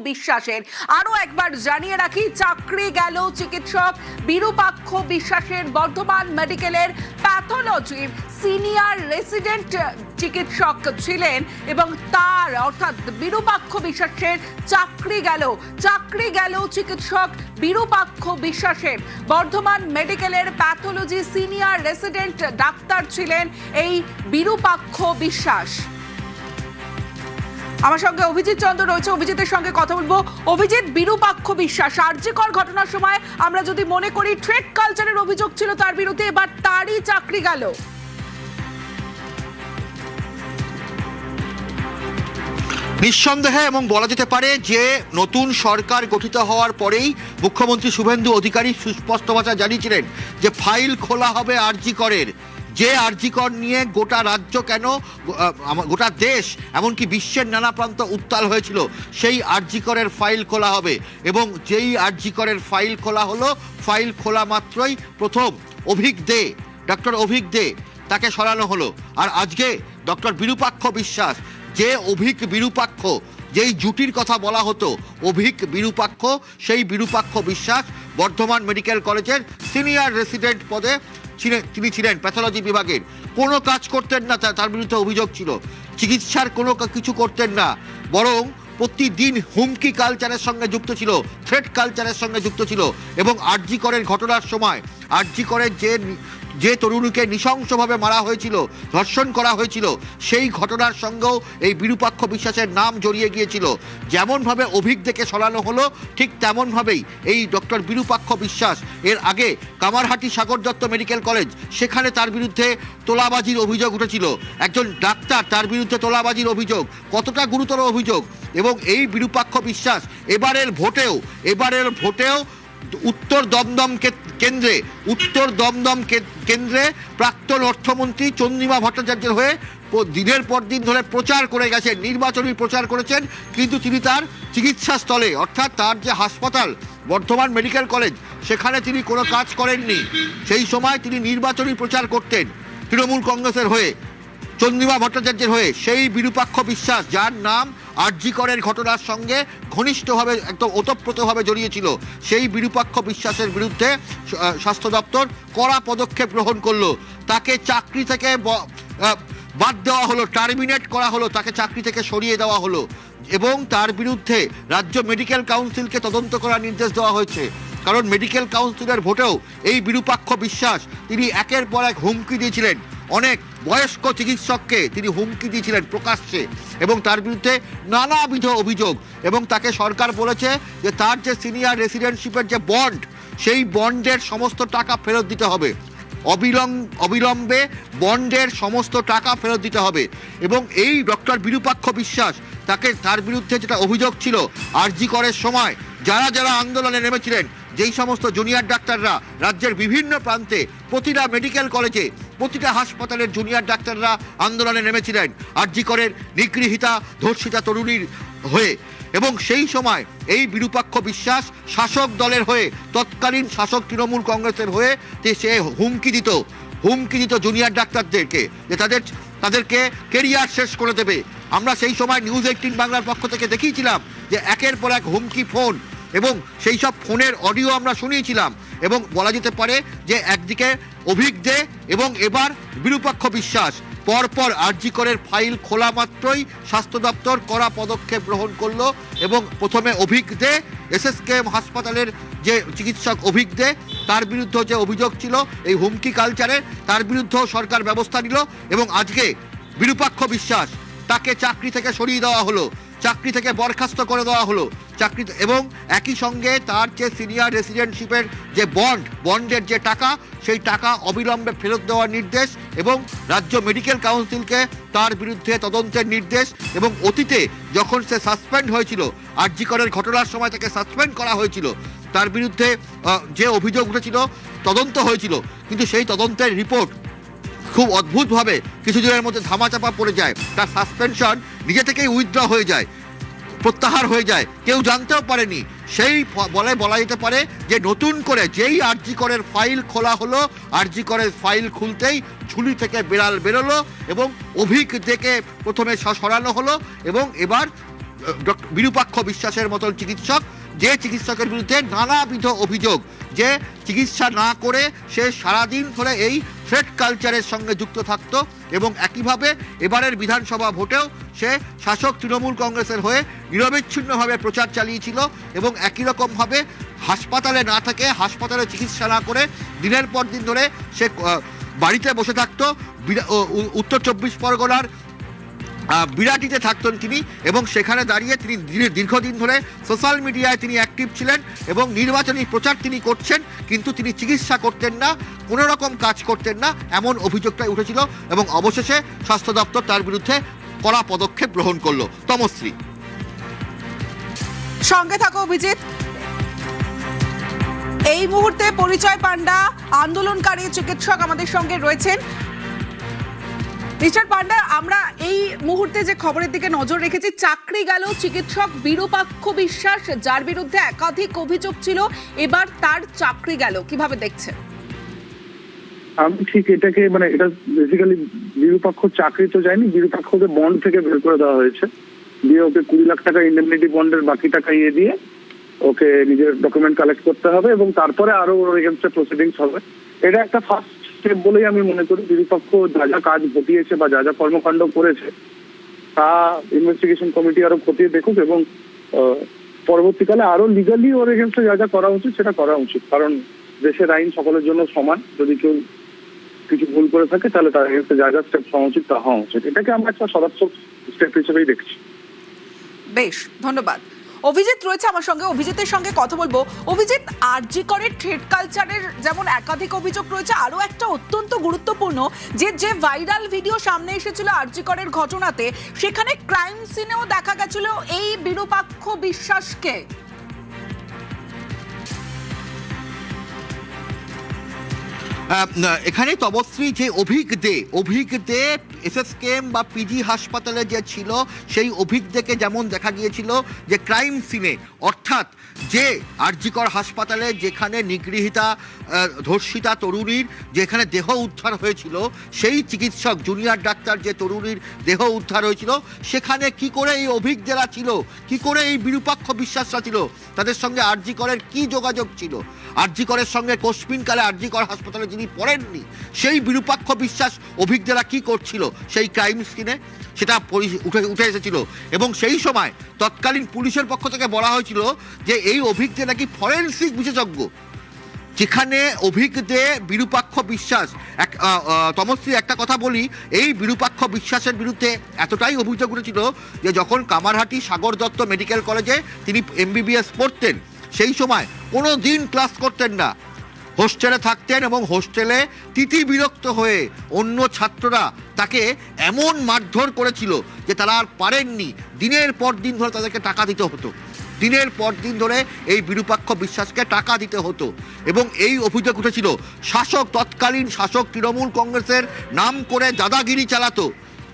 বিশ্বাসের। আরো একবার জানিয়ে রাখি, চাকরি গেল চিকিৎসক বিরূপাক্ষ বিশ্বাসের। বর্ধমান মেডিকেলের প্যাথোলজির সিনিয়র রেসিডেন্ট চিকিৎসক ছিলেন এবং তার অর্থাৎ বিরূপাক্ষ বিশ্বাসের চাকরি গেল চিকিৎসক বিরূপাক্ষ বিশ্বাসের। বর্ধমান মেডিকেলের প্যাথোলজি সিনিয়র রেসিডেন্ট ডাক্তার ছিলেন এই বিরূপাক্ষ বিশ্বাস। আমার সঙ্গে অভিজিৎ চন্দ্র রয়েছে, অভিজিতের সঙ্গে কথা বলবো। অভিজিৎ, বিরূপাক্ষ বিশ্বাস আরজিকর ঘটনার সময় আমরা যদি মনে করি ট্রেড কালচারের অভিযোগ ছিল তার বিরুদ্ধে, এবার তারই চাকরি গেল। নিঃসন্দেহে এবং বলা যেতে পারে যে নতুন সরকার গঠিত হওয়ার পরেই মুখ্যমন্ত্রী শুভেন্দু অধিকারী সুস্পষ্ট ভাষায় জানিয়েছিলেন যে ফাইল খোলা হবে আরজিকরের। যে আরজিকর নিয়ে গোটা রাজ্য কেন গোটা দেশ এমনকি বিশ্বের নানা প্রান্ত উত্তাল হয়েছিল, সেই আরজিকরের ফাইল খোলা হবে। এবং যেই আরজিকরের ফাইল খোলা হলো, ফাইল খোলা মাত্রই প্রথম ডক্টর অভিক দে তাকে সরানো হলো। আর আজকে ডক্টর বিরূপাক্ষ বিশ্বাস, যে বিরূপাক্ষ, যেই জুটির কথা বলা হতো বিরূপাক্ষ, সেই বিরূপাক্ষ বিশ্বাস বর্ধমান মেডিকেল কলেজের সিনিয়র রেসিডেন্ট পদে তিনি ছিলেন। প্যাথোলজি বিভাগের কোনো কাজ করতেন না, তার বিরুদ্ধে অভিযোগ ছিল। চিকিৎসার কোনো কিছু করতেন না, বরং প্রতিদিন হুমকি কালচারের সঙ্গে যুক্ত ছিল, থ্রেট কালচারের সঙ্গে যুক্ত ছিল। এবং আরজিকরের ঘটনার সময় আরজিকরের যে তরুণীকে নৃশংসভাবে মারা হয়েছিল, ধর্ষণ করা হয়েছিল, সেই ঘটনার সঙ্গেও এই বিরূপাক্ষ বিশ্বাসের নাম জড়িয়ে গিয়েছিল। যেমনভাবে অভিজ্ঞকে সরানো হলো, ঠিক তেমনভাবেই এই ডক্টর বিরূপাক্ষ বিশ্বাস এর আগে কামারহাটি সাগর দত্ত মেডিকেল কলেজ, সেখানে তার বিরুদ্ধে তোলাবাজির অভিযোগ উঠেছিল। একজন ডাক্তার, তার বিরুদ্ধে তোলাবাজির অভিযোগ, কতটা গুরুতর অভিযোগ। এবং এই বিরূপাক্ষ বিশ্বাস এবারের ভোটেও উত্তর দমদম কেন্দ্রে প্রাক্তন অর্থমন্ত্রী চন্দ্রিমা ভট্টাচার্যের হয়ে দিনের পর দিন ধরে প্রচার করে গেছেন, নির্বাচনী প্রচার করেছেন। কিন্তু তিনি তার চিকিৎসা স্থলে, অর্থাৎ তার যে হাসপাতাল বর্ধমান মেডিকেল কলেজ, সেখানে তিনি কোনো কাজ করেননি। সেই সময় তিনি নির্বাচনী প্রচার করতেন তৃণমূল কংগ্রেসের হয়ে, চন্দ্রিমা ভট্টাচার্যের হয়ে। সেই বিরূপাক্ষ বিশ্বাস, যার নাম আরজিকরের ঘটনার সঙ্গে ঘনিষ্ঠভাবে একদম ওতপ্রোতভাবে জড়িয়েছিল, সেই বিরূপাক্ষ বিশ্বাসের বিরুদ্ধে স্বাস্থ্য দপ্তর কড়া পদক্ষেপ গ্রহণ করলো। তাকে চাকরি থেকে বাদ দেওয়া হলো, টার্মিনেট করা হলো, তাকে চাকরি থেকে সরিয়ে দেওয়া হলো। এবং তার বিরুদ্ধে রাজ্য মেডিকেল কাউন্সিলকে তদন্ত করার নির্দেশ দেওয়া হয়েছে। কারণ মেডিকেল কাউন্সিলের ভোটেও এই বিরূপাক্ষ বিশ্বাস তিনি একের পর এক হুমকি দিয়েছিলেন, অনেক বয়স্ক চিকিৎসককে তিনি হুমকি দিয়েছিলেন প্রকাশ্যে, এবং তার বিরুদ্ধে নানাবিধ অভিযোগ। এবং তাকে সরকার বলেছে যে তার যে সিনিয়র রেসিডেন্টশিপের যে বন্ড, সেই বন্ডের সমস্ত টাকা ফেরত দিতে হবে, অবিলম্বে বন্ডের সমস্ত টাকা ফেরত দিতে হবে। এবং এই ডক্টর বিরূপাক্ষ বিশ্বাস, তার বিরুদ্ধে যেটা অভিযোগ ছিল, আরজিকরের সময় যারা আন্দোলনে নেমেছিলেন, যেই সমস্ত জুনিয়র ডাক্তাররা রাজ্যের বিভিন্ন প্রান্তে, প্রতিটা মেডিকেল কলেজে, প্রতিটা হাসপাতালের জুনিয়র ডাক্তাররা আন্দোলনে নেমেছিলেন আরজিকরের নিগৃহীতা, ধর্ষিতা তরুণীর হয়ে। এবং সেই সময় এই বিরূপাক্ষ বিশ্বাস শাসক দলের হয়ে, তৎকালীন শাসক তৃণমূল কংগ্রেসের হয়ে সে হুমকি দিত জুনিয়র ডাক্তারদেরকে যে তাদেরকে কেরিয়ার শেষ করে দেবে। আমরা সেই সময় নিউজ 18 বাংলার পক্ষ থেকে দেখিয়েছিলাম যে একের পর এক হুমকি ফোন, এবং সেই সব ফোনের অডিও আমরা শুনিয়েছিলাম। এবং বলা যেতে পারে যে একদিকে অভিক দে এবং এবার বিরূপাক্ষ বিশ্বাস, পরপর আরজিকরের ফাইল খোলা মাত্রই স্বাস্থ্য দপ্তর কড়া পদক্ষেপ গ্রহণ করলো। এবং প্রথমে অভিক দে, এসএসকেএম হাসপাতালের যে চিকিৎসক অভিক দে, তার বিরুদ্ধে যে অভিযোগ ছিল এই হুমকি কালচারে, তার বিরুদ্ধেও সরকার ব্যবস্থা নিল। এবং আজকে বিরূপাক্ষ বিশ্বাস, তাকে চাকরি থেকে সরিয়ে দেওয়া হলো, চাকরি থেকে বরখাস্ত করে দেওয়া হলো চাকরি। এবং একই সঙ্গে তার যে সিনিয়র রেসিডেন্টশিপের যে বন্ডের যে টাকা, সেই টাকা অবিলম্বে ফেরত দেওয়ার নির্দেশ, এবং রাজ্য মেডিকেল কাউন্সিলকে তার বিরুদ্ধে তদন্তের নির্দেশ। এবং অতীতে যখন সে সাসপেন্ড হয়েছিল, আরজিকরের ঘটনার সময় তাকে সাসপেন্ড করা হয়েছিল, তার বিরুদ্ধে যে অভিযোগ উঠেছিল, তদন্ত হয়েছিল, কিন্তু সেই তদন্তের রিপোর্ট খুব অদ্ভুতভাবে কিছুদিনের মধ্যে ধামাচাপা পড়ে যায়। তার সাসপেনশন নিজে থেকেই উইথড্র হয়ে যায়, প্রত্যাহার হয়ে যায়, কেউ জানতেও পারেনি। সেই বলা যেতে পারে যে নতুন করে যেই আরজিকরের ফাইল খোলা হলো, আরজিকরের ফাইল খুলতেই ঝুলি থেকে বেড়াল বেরোলো এবং অভিক দেখে প্রথমে সরানো হলো। এবং এবার বিরূপাক্ষ বিশ্বাসের মতন চিকিৎসক, যে চিকিৎসকের বিরুদ্ধে নানাবিধ অভিযোগ, যে চিকিৎসা না করে সে সারাদিন ধরে এই থ্রেট কালচারের সঙ্গে যুক্ত থাকত এবং একইভাবে এবারের বিধানসভা ভোটেও সে শাসক তৃণমূল কংগ্রেসের হয়ে নিরবিচ্ছিন্নভাবে প্রচার চালিয়েছিল এবং একই রকমভাবে হাসপাতালে না থেকে, হাসপাতালে চিকিৎসা না করে দিনের পর দিন ধরে সে বাড়িতে বসে থাকতো। উত্তর 24 পরগনার বিরাটিতে থাকতেন তিনি এবং সেখানে দাঁড়িয়ে তিনি দীর্ঘদিন ধরে সোশ্যাল মিডিয়ায় তিনি অ্যাক্টিভ ছিলেন এবং নির্বাচনী প্রচার তিনি করছেন, কিন্তু তিনি চিকিৎসা করতেন না, কোনো রকম কাজ করতেন না, এমন অভিযোগটাই উঠেছিল এবং অবশেষে স্বাস্থ্য দপ্তর তার বিরুদ্ধে কড়া পদক্ষেপ গ্রহণ করলো। তমশ্রী, সঙ্গে থাকো অভিজিৎ। এই মুহূর্তে পরিচয় পান্ডা, আন্দোলনকারী চিকিৎসক আমাদের সঙ্গে রয়েছেন। মিস্টার পান্ডা, আমরা এই মুহূর্তে যে খবরের দিকে নজর রেখেছি, চাকরি গেল চিকিৎসক বিরূপাক্ষ বিশ্বাস, যার বিরুদ্ধে একাধিক অভিযোগ ছিল, এবার তার চাকরি গেল, কিভাবে দেখছেন? আমি ঠিক এটাকে এটা বেসিক্যালি বিরূপাক্ষ চাকরি তো যায়নি, বিরূপাক্ষকে বন্ড থেকে বের করে দেওয়া হয়েছে, দিয়ে ওকে 20 লাখ টাকা ইন্ডেমনিটি বন্ডের বাকি টাকা দিয়ে ওকে নিজের ডকুমেন্ট কালেক্ট করতে হবে এবং তারপরে আরো ওর এগেইনস্টে প্রসিডিংস হবে। এটা একটা ফার্স্ট স্টেপ বলেই আমি মনে করি। বিরূপাক্ষ যা যা কাজ ঘটিয়েছে বা যা যা কর্মকাণ্ড করেছে তা ইনভেস্টিগেশন কমিটি আরো খতিয়ে দেখুক এবং পরবর্তীকালে আরো লিগালি ওর এগেইনস্টে যা যা করা উচিত সেটা করা উচিত, কারণ দেশের আইন সকলের জন্য সমান। যদি কেউ কিছু ভুল করে থাকে তাহলে তার এগেইনস্টে যা যা স্টেপ হওয়া উচিত তা হওয়া উচিত। এটাকে আমরা একটা সদার্থক স্টেপ হিসেবেই দেখছি। বেশ, ধন্যবাদ। অভিজিৎ রয়েছে আমার সঙ্গে, অভিজিতের সঙ্গে কথা বলবো। অভিজিৎ, আরজি করের থ্রেট কালচারের যেমন একাধিক অভিযোগ রয়েছে, আরো একটা অত্যন্ত গুরুত্বপূর্ণ যে ভাইরাল ভিডিও সামনে এসেছিল আরজি করের ঘটনাতে, সেখানে ক্রাইম সিনেও দেখা গেছিল এই বিরূপাক্ষ বিশ্বাসকে। এখানে তবশ্রী যে অভিজ্ঞ দে এসএসকেএম বা পিজি হাসপাতালে যে ছিল, সেই অভিজ্ঞকে যেমন দেখা গিয়েছিল যে ক্রাইম সিনে, অর্থাৎ যে আরজিকর হাসপাতালে যেখানে নিগৃহীতা ধর্ষিতা তরুণীর যেখানে দেহ উদ্ধার হয়েছিল, সেই চিকিৎসক জুনিয়র ডাক্তার যে তরুণীর দেহ উদ্ধার হয়েছিল, সেখানে কি করে এই অভিজ্ঞরা ছিল, কি করে এই বিরূপাক্ষ বিশ্বাসরা ছিল, তাদের সঙ্গে আরজিকরের কি যোগাযোগ ছিল, আরজিকরের সঙ্গে কোশ্মিনকালে আরজিকর হাসপাতালে যিনি পড়েননি সেই বিরূপাক্ষ বিশ্বাস অভিজ্ঞরা কি করছিল সেই ক্রাইম সিনে, সেটা উঠে এসেছিল। এবং সেই সময় তৎকালীন পুলিশের পক্ষ থেকে বলা হয়েছিল যে এই অভিজ্ঞ নাকি ফরেনসিক বিশেষজ্ঞ, যেখানে অভিজ্ঞতে বিরূপাক্ষ বিশ্বাস। তমশ্রী, একটা কথা বলি, এই বিরূপাক্ষ বিশ্বাসের বিরুদ্ধে এতটাই অভিযোগ উঠেছিল যে যখন কামারহাটি সাগর দত্ত মেডিকেল কলেজে তিনি MBBS পড়তেন, সেই সময় কোনো দিন ক্লাস করতেন না, হোস্টেলে থাকতেন এবং হোস্টেলে তিতি বিরক্ত হয়ে অন্য ছাত্ররা তাকে এমন মারধর করেছিল যে তারা আর পারেননি, দিনের পর দিন ধরে তাদেরকে টাকা দিতে হতো, দিনের পর দিন ধরে এই বিরূপাক্ষ বিশ্বাসকে টাকা দিতে হতো। এবং এই অভিযোগ উঠেছিল তৎকালীন শাসক তৃণমূল কংগ্রেসের নাম করে দাদাগিরি চালাতো,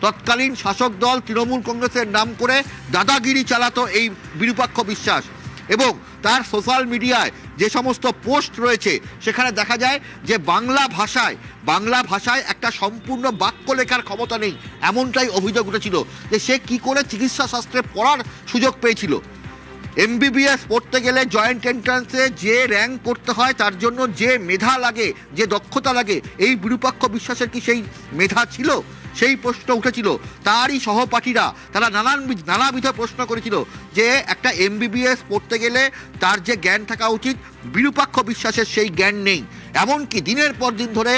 তৎকালীন শাসক দল তৃণমূল কংগ্রেসের নাম করে দাদাগিরি চালাতো এই বিরূপাক্ষ বিশ্বাস। এবং তার সোশ্যাল মিডিয়ায় যে সমস্ত পোস্ট রয়েছে সেখানে দেখা যায় যে বাংলা ভাষায় একটা সম্পূর্ণ বাক্য লেখার ক্ষমতা নেই, এমনটাই অভিযোগ উঠেছিল যে সে কি করে চিকিৎসা শাস্ত্রে পড়ার সুযোগ পেয়েছিল। MBBS পড়তে গেলে জয়েন্ট এন্ট্রান্সে যে র্যাঙ্ক করতে হয়, তার জন্য যে মেধা লাগে, যে দক্ষতা লাগে, এই বিরূপাক্ষ বিশ্বাসের কি সেই মেধা ছিল? সেই প্রশ্ন উঠেছিল। তারই সহপাঠীরা তারা নানাবিধ প্রশ্ন করেছিল যে একটা MBBS পড়তে গেলে তার যে জ্ঞান থাকা উচিত, বিরূপাক্ষ বিশ্বাসের সেই জ্ঞান নেই। এমনকি দিনের পর দিন ধরে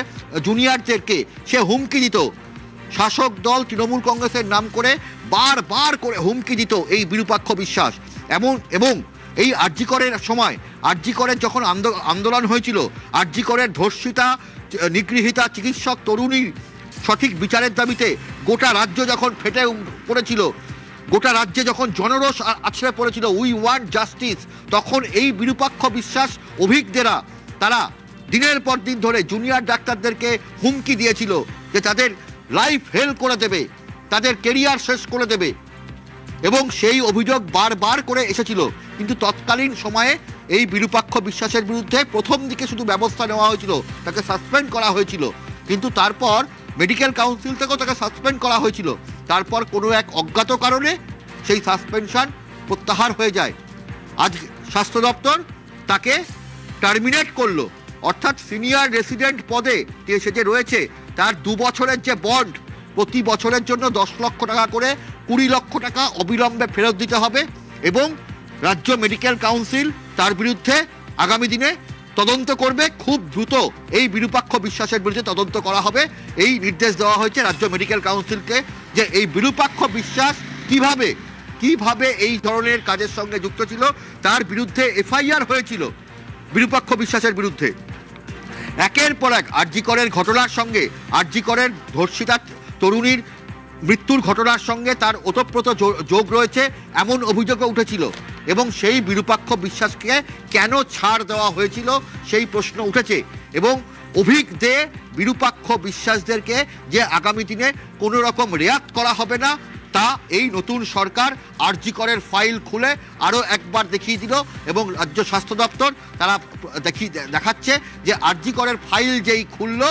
জুনিয়রদেরকে সে হুমকি দিত, শাসক দল তৃণমূল কংগ্রেসের নাম করে বারবার করে হুমকি দিত এই বিরূপাক্ষ বিশ্বাস। এবং এই আরজিকরের সময়, আরজিকরের যখন আন্দোলন হয়েছিল, আরজিকরের ধর্ষিতা নিগৃহীতা চিকিৎসক তরুণীর সঠিক বিচারের দাবিতে গোটা রাজ্য যখন ফেটে পড়েছিল, গোটা রাজ্যে যখন জনরোষ আছড়ে পড়েছিল, উই ওয়ান্ট জাস্টিস, তখন এই বিরূপাক্ষ বিশ্বাস অভিজ্ঞরা তারা দিনের পর দিন ধরে জুনিয়র ডাক্তারদেরকে হুমকি দিয়েছিল যে তাদের লাইফ হেল করে দেবে, তাদের কেরিয়ার শেষ করে দেবে। এবং সেই অভিযোগ বারবার করে এসেছিল, কিন্তু তৎকালীন সময়ে এই বিরূপাক্ষ বিশ্বাসের বিরুদ্ধে প্রথম দিকে শুধু ব্যবস্থা নেওয়া হয়েছিল, তাকে সাসপেন্ড করা হয়েছিল, কিন্তু তারপর মেডিকেল কাউন্সিল থেকেও তাকে সাসপেন্ড করা হয়েছিল। তারপর কোনো এক অজ্ঞাত কারণে সেই সাসপেনশন প্রত্যাহার হয়ে যায়। আজ স্বাস্থ্য দপ্তর তাকে টার্মিনেট করলো, অর্থাৎ সিনিয়র রেসিডেন্ট পদে সে যে রয়েছে তার 2 বছরের যে বন্ড, প্রতি বছরের জন্য 10 লক্ষ টাকা করে 20 লক্ষ টাকা অবিলম্বে ফেরত দিতে হবে এবং রাজ্য মেডিকেল কাউন্সিল তার বিরুদ্ধে আগামী দিনে তদন্ত করবে। খুব দ্রুত এই বিরূপাক্ষ বিশ্বাসের বিরুদ্ধে তদন্ত করা হবে, এই নির্দেশ দেওয়া হয়েছে রাজ্য মেডিকেল কাউন্সিলকে যে এই বিরূপাক্ষ বিশ্বাস কিভাবে এই ধরনের কাজের সঙ্গে যুক্ত ছিল, তার বিরুদ্ধে এফআইআর হয়েছিল বিরূপাক্ষ বিশ্বাসের বিরুদ্ধে। একের পর এক আরজি করের ঘটনার সঙ্গে, আরজি করের ধর্ষিতা তরুণীর মৃত্যুর ঘটনার সঙ্গে তার ওতপ্রোত যোগ রয়েছে এমন অভিযোগও উঠেছিল এবং সেই বিরূপাক্ষ বিশ্বাসকে কেন ছাড় দেওয়া হয়েছিল সেই প্রশ্ন উঠেছে এবং অভিক দে বিরূপাক্ষ বিশ্বাসদেরকে যে আগামী দিনে কোনো রকম রেয়াত করা হবে না, তা এই নতুন সরকার আরজি করের ফাইল খুলে আরও একবার দেখিয়ে দিল এবং রাজ্য স্বাস্থ্য দপ্তর তারা দেখাচ্ছে যে আরজি করের ফাইল যেই খুলল,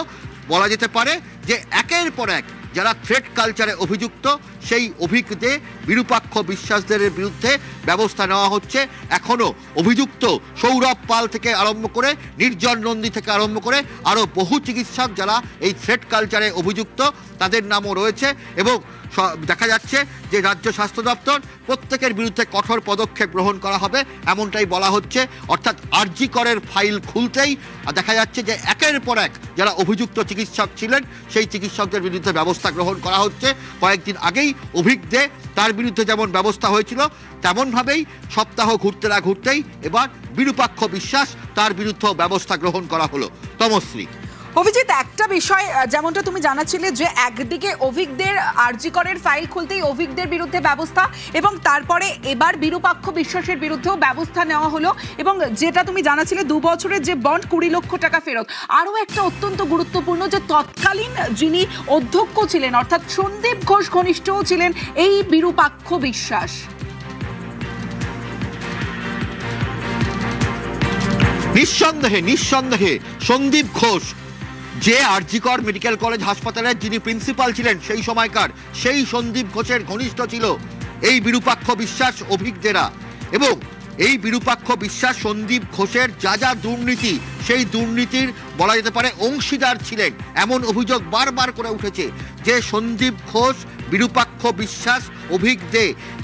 বলা যেতে পারে যে একের পর এক যারা থ্রেট কালচারে অভিযুক্ত সেই অভিজ্ঞতে বিরূপাক্ষ বিশ্বাসদের বিরুদ্ধে ব্যবস্থা নেওয়া হচ্ছে। এখনও অভিযুক্ত সৌরভ পাল থেকে আরম্ভ করে নির্জন নন্দী থেকে আরম্ভ করে আরও বহু চিকিৎসক যারা এই থ্রেট কালচারে অভিযুক্ত তাদের নামও রয়েছে এবং দেখা যাচ্ছে যে রাজ্য স্বাস্থ্য দপ্তর প্রত্যেকের বিরুদ্ধে কঠোর পদক্ষেপ গ্রহণ করা হবে এমনটাই বলা হচ্ছে। অর্থাৎ আরজি করের ফাইল খুলতেই দেখা যাচ্ছে যে একের পর এক যারা অভিযুক্ত চিকিৎসক ছিলেন সেই চিকিৎসকদের বিরুদ্ধে ব্যবস্থা গ্রহণ করা হচ্ছে। কয়েকদিন আগেই অভিজ্ঞ তার বিরুদ্ধে যেমন ব্যবস্থা হয়েছিল তেমনভাবেই সপ্তাহ ঘুরতে না ঘুরতেই এবার বিরূপাক্ষ বিশ্বাস তার বিরুদ্ধেও ব্যবস্থা গ্রহণ করা হলো। তমশ্রী, অভিজিৎ, একটা বিষয় যেমনটা তুমি জানাচ্ছিলে যে একদিকে অভিজ্ঞদের আরজি করের ফাইল খুলতেই অভিজ্ঞদের বিরুদ্ধে ব্যবস্থা এবং তারপরে এবার বিরূপাক্ষ বিশ্বাসের বিরুদ্ধেও ব্যবস্থা নেওয়া হলো এবং যেটা তুমি জানাচ্ছিলে 2 বছরের যে বন্ড 20 লক্ষ টাকা ফেরত। আরও একটা অত্যন্ত গুরুত্বপূর্ণ যে তৎকালীন যিনি অধ্যক্ষ ছিলেন অর্থাৎ সন্দীপ ঘোষ ঘনিষ্ঠও ছিলেন এই বিরূপাক্ষ বিশ্বাস। নিঃসন্দেহে সন্দীপ ঘোষ যে আরজি কর মেডিকেল কলেজ হাসপাতালের যিনি প্রিন্সিপাল ছিলেন সেই সময়কার, সেই সন্দীপ ঘোষের ঘনিষ্ঠ ছিল এই বিরূপাক্ষ বিশ্বাস অভিজ্ঞরা এবং এই বিরূপাক্ষ বিশ্বাস সন্দীপ ঘোষের যা দুর্নীতি সেই দুর্নীতির বলা যেতে পারে অংশীদার ছিলেন এমন অভিযোগ বারবার করে উঠেছে যে সন্দীপ ঘোষ, বিরূপাক্ষ বিশ্বাস, অভিজ্ঞ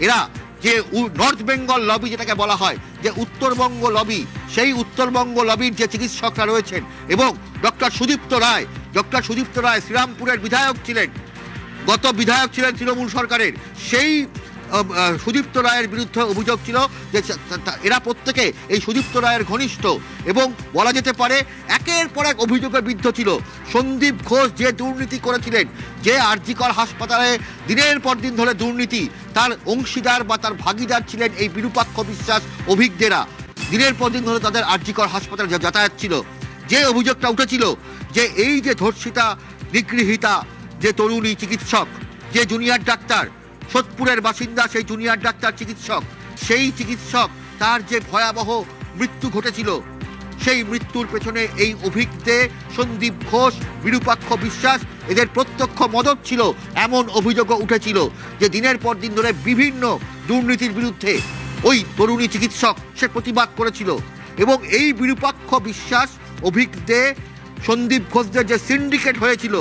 এরা যে নর্থ বেঙ্গল লবি যেটাকে বলা হয় যে উত্তরবঙ্গ লবি, সেই উত্তরবঙ্গ লবির যে চিকিৎসকরা রয়েছেন এবং ডক্টর সুদীপ্ত রায় শ্রীরামপুরের বিধায়ক ছিলেন, গত বিধায়ক ছিলেন তৃণমূল সরকারের, সেই সুদীপ্ত রায়ের বিরুদ্ধে অভিযোগ ছিল যে এরা প্রত্যেকে এই সুদীপ্ত রায়ের ঘনিষ্ঠ এবং বলা যেতে পারে একের পর এক অভিযোগে বিদ্ধ ছিল। সন্দীপ ঘোষ যে দুর্নীতি করেছিলেন, যে আরজি কর হাসপাতালে দিনের পর দিন ধরে দুর্নীতি, তার অংশীদার বা তার ভাগিদার ছিলেন এই বিরূপাক্ষ বিশ্বাস অভিজ্ঞরা। দিনের পর দিন ধরে তাদের আরজি কর হাসপাতালে যাতায়াত ছিল। যে অভিযোগটা উঠেছিল যে এই যে ধর্ষিতা নিগৃহীতা যে তরুণী চিকিৎসক, যে জুনিয়র ডাক্তার, সোদপুরের বাসিন্দা সেই জুনিয়র ডাক্তার চিকিৎসক, সেই চিকিৎসক তার যে ভয়াবহ মৃত্যু ঘটেছিল, সেই মৃত্যুর পেছনে এই অভিজ্ঞ সন্দীপ ঘোষ, বিরূপাক্ষ বিশ্বাস এদের প্রত্যক্ষ মদত ছিল এমন অভিযোগও উঠেছিল যে দিনের পর দিন ধরে বিভিন্ন দুর্নীতির বিরুদ্ধে ওই তরুণী চিকিৎসক সে প্রতিবাদ করেছিল এবং এই বিরূপাক্ষ বিশ্বাস অভিজ্ঞ সন্দীপ ঘোষদের যে সিন্ডিকেট হয়েছিল,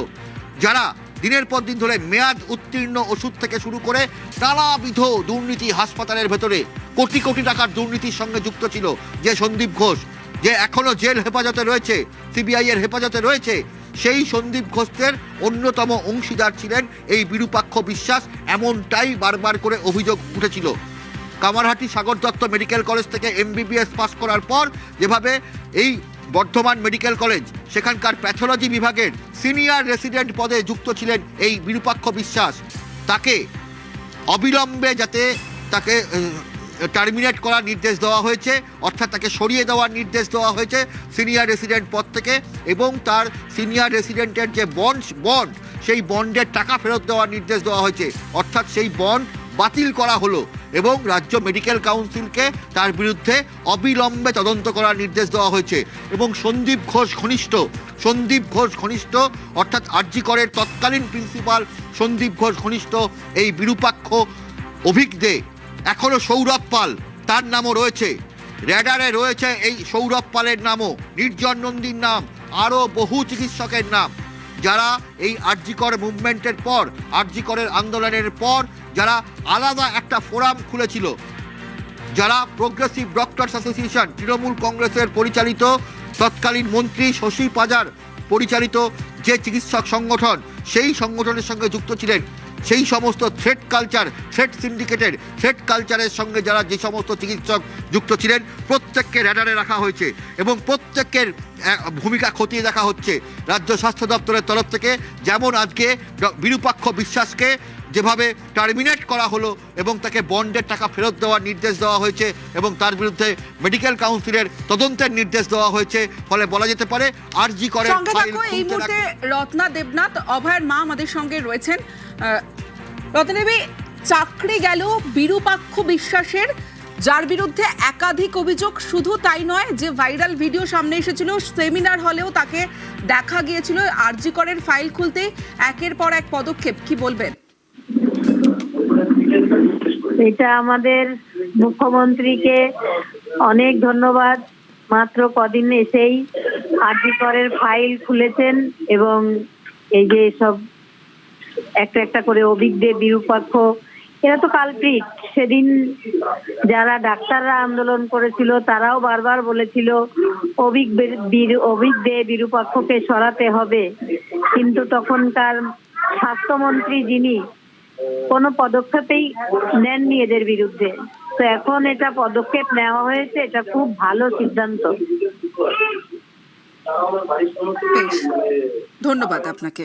যারা দিনের পর দিন ধরে মেয়াদ উত্তীর্ণ ওষুধ থেকে শুরু করে নানাবিধ দুর্নীতি হাসপাতালের ভেতরে কোটি কোটি টাকার দুর্নীতির সঙ্গে যুক্ত ছিল যে সন্দীপ ঘোষ, যে এখনো জেল হেফাজতে রয়েছে, সিবিআই এর হেফাজতে রয়েছে, সেই সন্দীপ ঘোষের অন্যতম অংশীদার ছিলেন এই বিরূপাক্ষ বিশ্বাস এমনটাই বারবার করে অভিযোগ উঠেছিল। কামারহাটি সাগর দত্ত মেডিকেল কলেজ থেকে MBBS পাস করার পর যেভাবে এই বর্ধমান মেডিকেল কলেজ সেখানকার প্যাথোলজি বিভাগের সিনিয়র রেসিডেন্ট পদে যুক্ত ছিলেন এই বিরূপাক্ষ বিশ্বাস, তাকে অবিলম্বে যাতে তাকে টার্মিনেট করার নির্দেশ দেওয়া হয়েছে, অর্থাৎ তাকে সরিয়ে দেওয়ার নির্দেশ দেওয়া হয়েছে সিনিয়র রেসিডেন্ট পদ থেকে এবং তার সিনিয়র রেসিডেন্টের যে বন্ড সেই বন্ডের টাকা ফেরত দেওয়ার নির্দেশ দেওয়া হয়েছে, অর্থাৎ সেই বন্ড বাতিল করা হলো এবং রাজ্য মেডিকেল কাউন্সিলকে তার বিরুদ্ধে অবিলম্বে তদন্ত করার নির্দেশ দেওয়া হয়েছে এবং সন্দীপ ঘোষ ঘনিষ্ঠ অর্থাৎ আরজি করের তৎকালীন প্রিন্সিপাল সন্দীপ ঘোষ ঘনিষ্ঠ এই বিরূপাক্ষ অভিজ্ঞ এখনো সৌরভ পাল, তার নামও রয়েছে, র্যাডারে রয়েছে এই সৌরভ পালের নামও, নির্জন নন্দীর নাম, আরও বহু চিকিৎসকের নাম, যারা এই আরজি কর মুভমেন্টের পর, আরজি করের আন্দোলনের পর যারা আলাদা একটা ফোরাম খুলেছিল, যারা প্রোগ্রেসিভ ডক্টরস অ্যাসোসিয়েশন, তৃণমূল কংগ্রেসের পরিচালিত, তৎকালীন মন্ত্রী শশী পাজার পরিচালিত যে চিকিৎসক সংগঠন, সেই সংগঠনের সঙ্গে যুক্ত ছিলেন, সেই সমস্ত থ্রেড কালচার, থ্রেড সিন্ডিকেটের, থ্রেড কালচারের সঙ্গে যারা যে সমস্ত চিকিৎসক যুক্ত ছিলেন, প্রত্যেককে র্যাডারে রাখা হয়েছে এবং প্রত্যেকের ভূমিকা খতিয়ে দেখা হচ্ছে রাজ্য স্বাস্থ্য দপ্তরের তরফ থেকে। যেমন আজকে বিরূপাক্ষ বিশ্বাসকে যেভাবে টার্মিনেট করা হলো এবং তাকে বন্ডের টাকা ফেরত দেওয়ার নির্দেশ দেওয়া হয়েছে এবং তার বিরুদ্ধে মেডিকেল কাউন্সিলের তদন্তের নির্দেশ দেওয়া হয়েছে, ফলে বলা যেতে পারে আরজি করের ফাইল এই মুহূর্তে রত্না দেবনাথ, অভয়ের মা আমাদের সঙ্গে রয়েছেন। রত্নাদেবী, চাকরি গেল বিরূপাক্ষ বিশ্বাসের, যার বিরুদ্ধে একাধিক অভিযোগ, শুধু তাই নয়, যে ভাইরাল ভিডিও সামনে এসেছিল, সেমিনার হলেও তাকে দেখা গিয়েছিল, আরজি করের ফাইল খুলতে একের পর এক পদক্ষেপ, কি বলবেন? এটা আমাদের মুখ্যমন্ত্রীকে অনেক ধন্যবাদ। মাত্র কদিন এসেই আরজি করের ফাইল খুলেছেন এবং এই যে সব একটা একটা করে অভিজ্ঞ বিরূপাক্ষ, এরা তো কালপ্রিট। সেদিন যারা ডাক্তাররা আন্দোলন করেছিল তারাও বারবার বলেছিল অভিজ্ঞ বিরূপাক্ষকে সরাতে হবে, কিন্তু তখনকার স্বাস্থ্যমন্ত্রী যিনি কোনো পদক্ষেপেই নেননি এদের বিরুদ্ধে। তো এখন এটা পদক্ষেপ নেওয়া হয়েছে, এটা খুব ভালো সিদ্ধান্ত। ধন্যবাদ আপনাকে।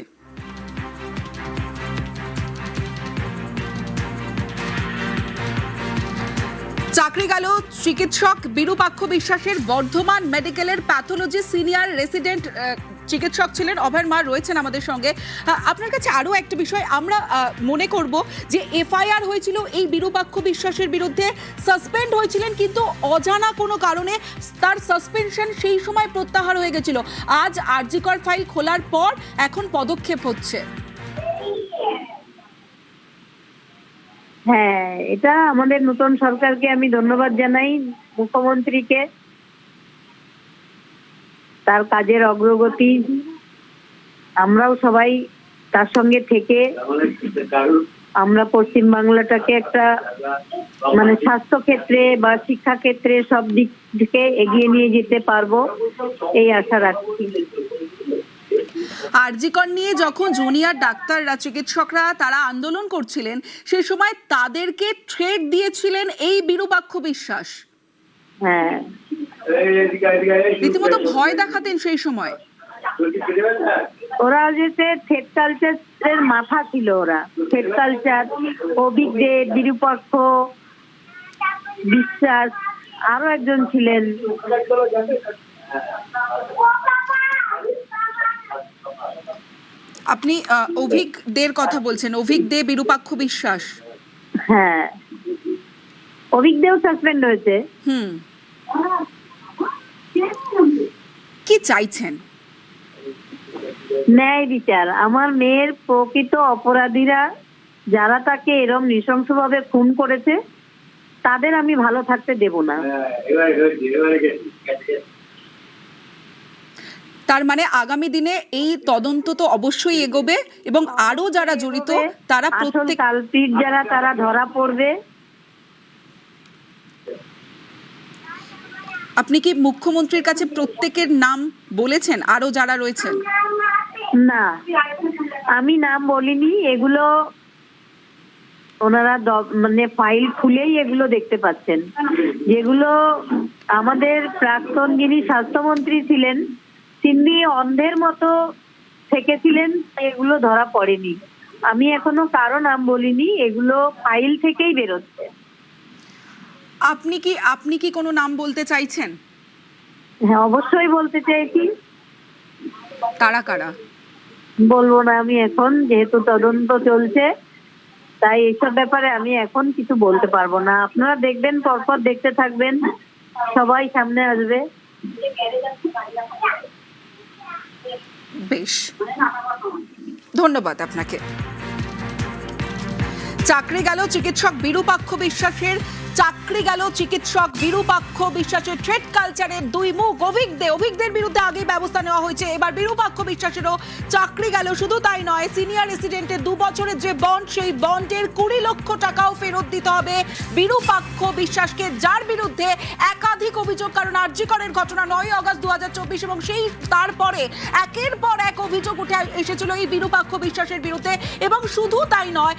চাকরি গেল চিকিৎসক বিরূপাক্ষ বিশ্বাসের। বর্ধমান মেডিকেলের প্যাথোলজি সিনিয়র রেসিডেন্ট চিকিৎসক ছিলেন, অভয়ের মা রয়েছেন আমাদের সঙ্গে। আপনার কাছে আরও একটা বিষয় আমরা মনে করব যে এফআইআর হয়েছিল এই বিরূপাক্ষ বিশ্বাসের বিরুদ্ধে, সাসপেন্ড হয়েছিলেন, কিন্তু অজানা কোনো কারণে তার সাসপেনশন সেই সময় প্রত্যাহার হয়ে গেছিল। আজ আরজি কর ফাইল খোলার পর এখন পদক্ষেপ হচ্ছে। হ্যাঁ, এটা আমাদের নতুন সরকারকে আমি ধন্যবাদ জানাই, মুখ্যমন্ত্রীকে, তার কাজের অগ্রগতি। আমরাও সবাই তার সঙ্গে থেকে আমরা পশ্চিম বাংলাটাকে একটা মানে স্বাস্থ্য ক্ষেত্রে বা শিক্ষা ক্ষেত্রে সব দিক থেকে এগিয়ে নিয়ে যেতে পারবো, এই আশা রাখছি। আরজি কর নিয়ে যখন জুনিয়র ডাক্তাররা, চিকিৎসকরা তারা আন্দোলন করছিলেন, সেই সময় তাদেরকে থ্রেট দিয়েছিলেন এই বিরূপাক্ষ বিশ্বাস। হ্যাঁ, রীতিমতো ভয় দেখাতেন সেই সময়। ওরা যেতে থ্রেড কালচারের মাথা ছিল, ওরা থ্রেড কালচার, অভিজ্ঞ বিরূপাক্ষ বিশ্বাস, আরো একজন ছিলেন। আপনি অভিজ্ঞদের কথা বলছেন, অভিজ্ঞ বিরূপাক্ষ বিশ্বাস। হ্যাঁ, অভিজ্ঞও সাসপেন্ড হয়েছে। কি চাইছেন? ন্যায় বিচার। আমার মেয়ের প্রকৃত অপরাধীরা যারা তাকে এরম নৃশংসভাবে খুন করেছে তাদের আমি ভালো থাকতে দেব না। তার মানে আগামী দিনে এই তদন্ত তো অবশ্যই এগোবে এবং আরো যারা জড়িত তারা প্রত্যেক কালপিট যারা তারা ধরা পড়বে। আপনি কি মুখ্যমন্ত্রীর কাছে প্রত্যেকের নাম বলেছেন, আরো যারা রয়েছেন? না, আমি নাম বলিনি, এগুলো ওনারা মানে ফাইল খুলেই এগুলো দেখতে পাচ্ছেন। যেগুলো আমাদের প্রাক্তন যিনি স্বাস্থ্যমন্ত্রী ছিলেন তিনি অন্ধের মতো থেকেছিলেন, এগুলো ধরা পড়েনি। আমি এখনো কারো নাম বলিনি, এগুলো ফাইল থেকেই বেরোচ্ছে। আপনি কি কোনো নাম বলতে চাইছেন? হ্যাঁ, অবশ্যই বলতে চাইছি। কারা কারা বলবো না আমি এখন, যেহেতু তদন্ত চলছে, তাই এইসব ব্যাপারে আমি এখন কিছু বলতে পারবো না। আপনারা দেখবেন, পরপর দেখতে থাকবেন, সবাই সামনে আসবে। বেশ, ধন্যবাদ আপনাকে। চাকরি গেল চিকিৎসক বিরূপাক্ষ বিশ্বাসের, চাকরি গেল চিকিৎসক বিরূপাক্ষ বিশ্বাসের। ট্রেড কালচারের দুই মুখ। অভিজ্ঞদের বিরুদ্ধে আগে ব্যবস্থা নেওয়া হয়েছে, এবার বিরূপাক্ষ বিশ্বাসেরও চাকরি গেল। শুধু তাই নয়, সিনিয়র রেসিডেন্টের 2 বছরের যে বন্ড, সেই বন্ডের 20 লক্ষ টাকাও ফেরত দিতে হবে বিরূপাক্ষ বিশ্বাসকে, যার বিরুদ্ধে একাধিক অভিযোগ। কারণ আরজি করের ঘটনা 9 আগস্ট 2024 এবং সেই তারপরে একের পর এক অভিযোগ উঠে এসেছিল এই বিরূপাক্ষ বিশ্বাসের বিরুদ্ধে। এবং শুধু তাই নয়,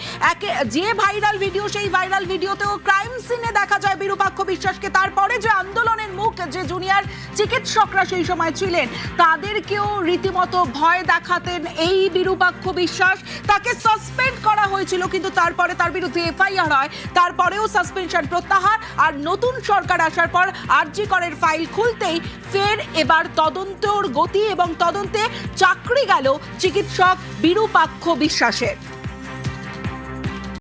যে ভাইরাল ভিডিও, সেই ভাইরাল ভিডিওতেও ক্রাইম সিনে দেখা যায় বিরূপাক্ষ বিশ্বাসকে। তারপরে যে আন্দোলনের মুখ, যে জুনিয়র চিকিৎসকরা সেই সময় ছিলেন, তাদেরকেও রীতিমতো ভয় দেখাতেন এই বিরূপাক্ষ বিশ্বাস। তাকে সাসপেন্ড করা হয়েছিল, কিন্তু তারপরে তার বিরুদ্ধে এফআইআর হয়, তারপরেও সাসপেনশন প্রত্যাহার। আর নতুন সরকার আসার পর আরজি করের ফাইল খুলতেই ফের এবার তদন্তর গতি এবং তদন্তে চাকরি গেল চিকিৎসক বিরূপাক্ষ বিশ্বাসের।